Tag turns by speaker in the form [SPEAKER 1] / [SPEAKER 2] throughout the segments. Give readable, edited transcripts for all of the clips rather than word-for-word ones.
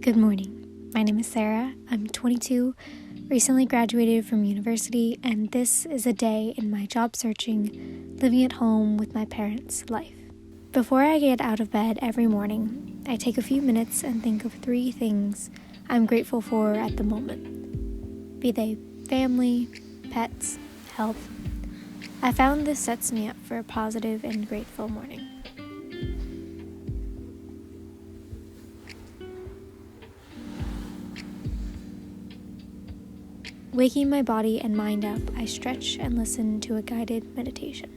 [SPEAKER 1] Good morning. My name is Sarah. I'm 22, recently graduated from university, and this is a day in my job searching, living at home with my parents life. Before I get out of bed every morning, I take a few minutes and think of 3 things I'm grateful for at the moment. Be they family, pets, health. I found this sets me up for a positive and grateful morning. Waking my body and mind up, I stretch and listen to a guided meditation.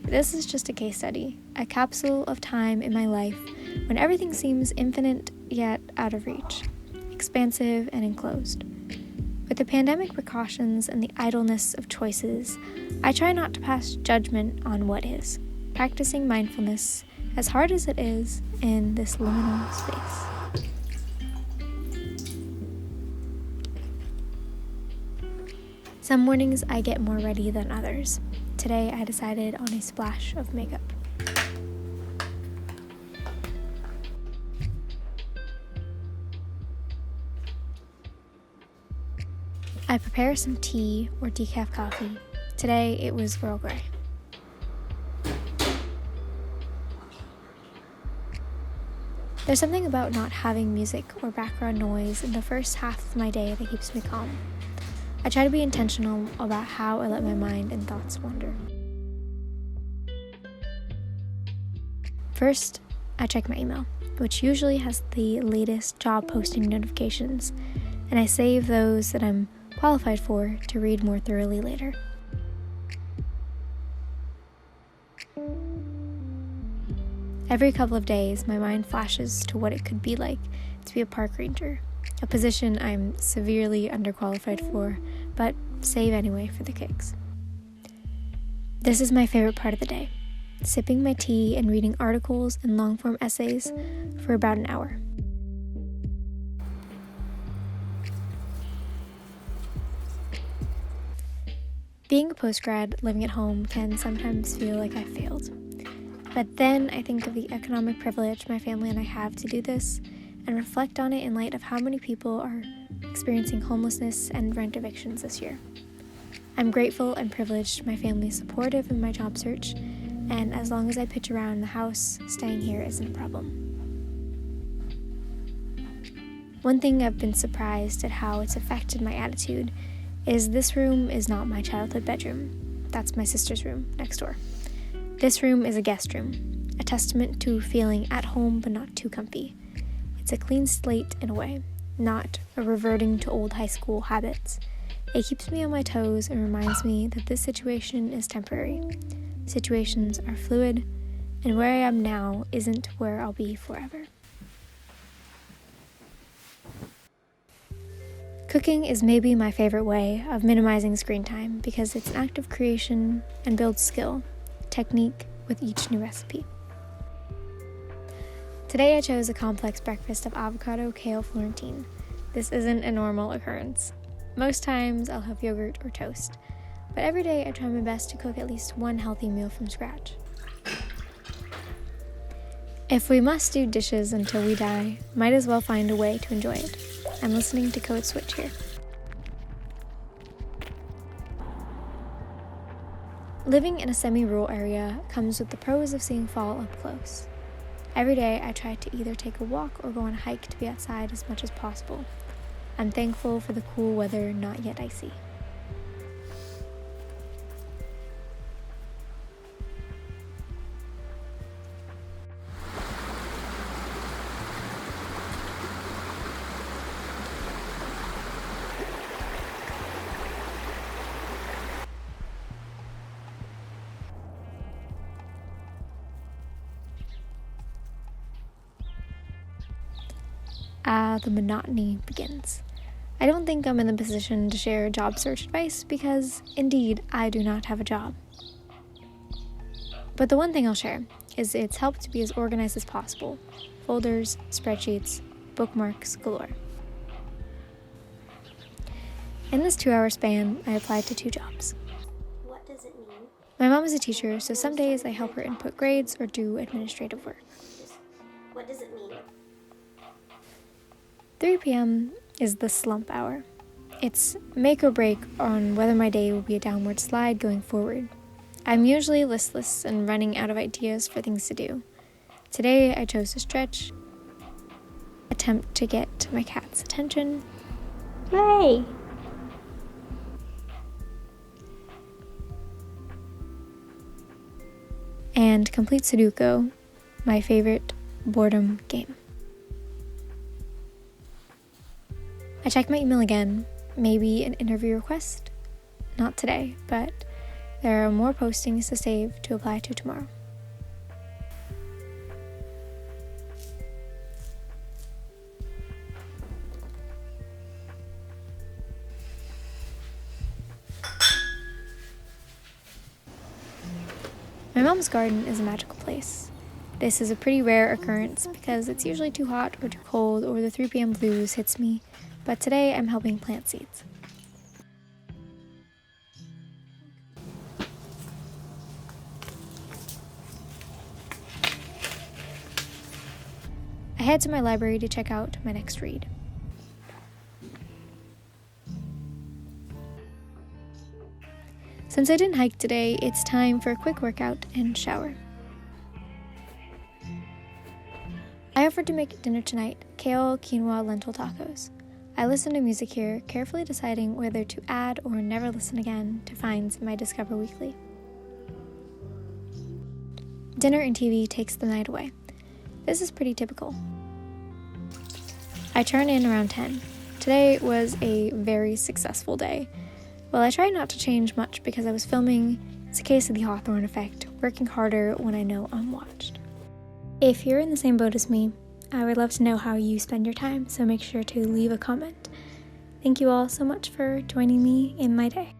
[SPEAKER 1] This is just a case study, a capsule of time in my life when everything seems infinite yet out of reach, expansive and enclosed. With the pandemic precautions and the idleness of choices, I try not to pass judgment on what is, practicing mindfulness as hard as it is in this liminal space. Some mornings I get more ready than others. Today I decided on a splash of makeup. I prepare some tea or decaf coffee. Today it was Earl Grey. There's something about not having music or background noise in the first half of my day that keeps me calm. I try to be intentional about how I let my mind and thoughts wander. First, I check my email, which usually has the latest job posting notifications, and I save those that I'm qualified for to read more thoroughly later. Every couple of days, my mind flashes to what it could be like to be a park ranger, a position I'm severely underqualified for, but save anyway for the kicks. This is my favorite part of the day, sipping my tea and reading articles and long-form essays for about an hour. Being a postgrad living at home can sometimes feel like I failed. But then I think of the economic privilege my family and I have to do this and reflect on it in light of how many people are experiencing homelessness and rent evictions this year. I'm grateful and privileged my family is supportive in my job search, and as long as I pitch around the house, staying here isn't a problem. One thing I've been surprised at how it's affected my attitude is this room is not my childhood bedroom. That's my sister's room next door. This room is a guest room, a testament to feeling at home but not too comfy. It's a clean slate in a way, not a reverting to old high school habits. It keeps me on my toes and reminds me that this situation is temporary. Situations are fluid, and where I am now isn't where I'll be forever. Cooking is maybe my favorite way of minimizing screen time because it's an act of creation and builds skill, technique with each new recipe. Today I chose a complex breakfast of avocado, kale, Florentine. This isn't a normal occurrence. Most times I'll have yogurt or toast, but every day I try my best to cook at least one healthy meal from scratch. If we must do dishes until we die, might as well find a way to enjoy it. I'm listening to Code Switch here. Living in a semi-rural area comes with the pros of seeing fall up close. Every day I try to either take a walk or go on a hike to be outside as much as possible. I'm thankful for the cool weather not yet icy. The monotony begins. I don't think I'm in the position to share job search advice because, indeed, I do not have a job. But the one thing I'll share is it's helped to be as organized as possible. Folders, spreadsheets, bookmarks galore. In this 2-hour span, I applied to 2 jobs.
[SPEAKER 2] What does it mean?
[SPEAKER 1] My mom is a teacher, so some days I help her input grades or do administrative work.
[SPEAKER 2] What does it mean?
[SPEAKER 1] 3 p.m. is the slump hour. It's make or break on whether my day will be a downward slide going forward. I'm usually listless and running out of ideas for things to do. Today I chose to stretch, attempt to get my cat's attention,
[SPEAKER 2] Play!
[SPEAKER 1] and complete Sudoku, my favorite boredom game. I checked my email again, maybe an interview request. Not today, but there are more postings to save to apply to tomorrow. My mom's garden is a magical place. This is a pretty rare occurrence because it's usually too hot or too cold or the 3 p.m. blues hits me, but today I'm helping plant seeds. I head to my library to check out my next read. Since I didn't hike today, it's time for a quick workout and shower. I offered to make dinner tonight, kale, quinoa, lentil tacos. I listen to music here, carefully deciding whether to add or never listen again to finds in my Discover Weekly. Dinner and TV takes the night away. This is pretty typical. I turn in around 10. Today was a very successful day. Well, I tried not to change much because I was filming. It's a case of the Hawthorne effect, working harder when I know I'm watched. If you're in the same boat as me, I would love to know how you spend your time, so make sure to leave a comment. Thank you all so much for joining me in my day.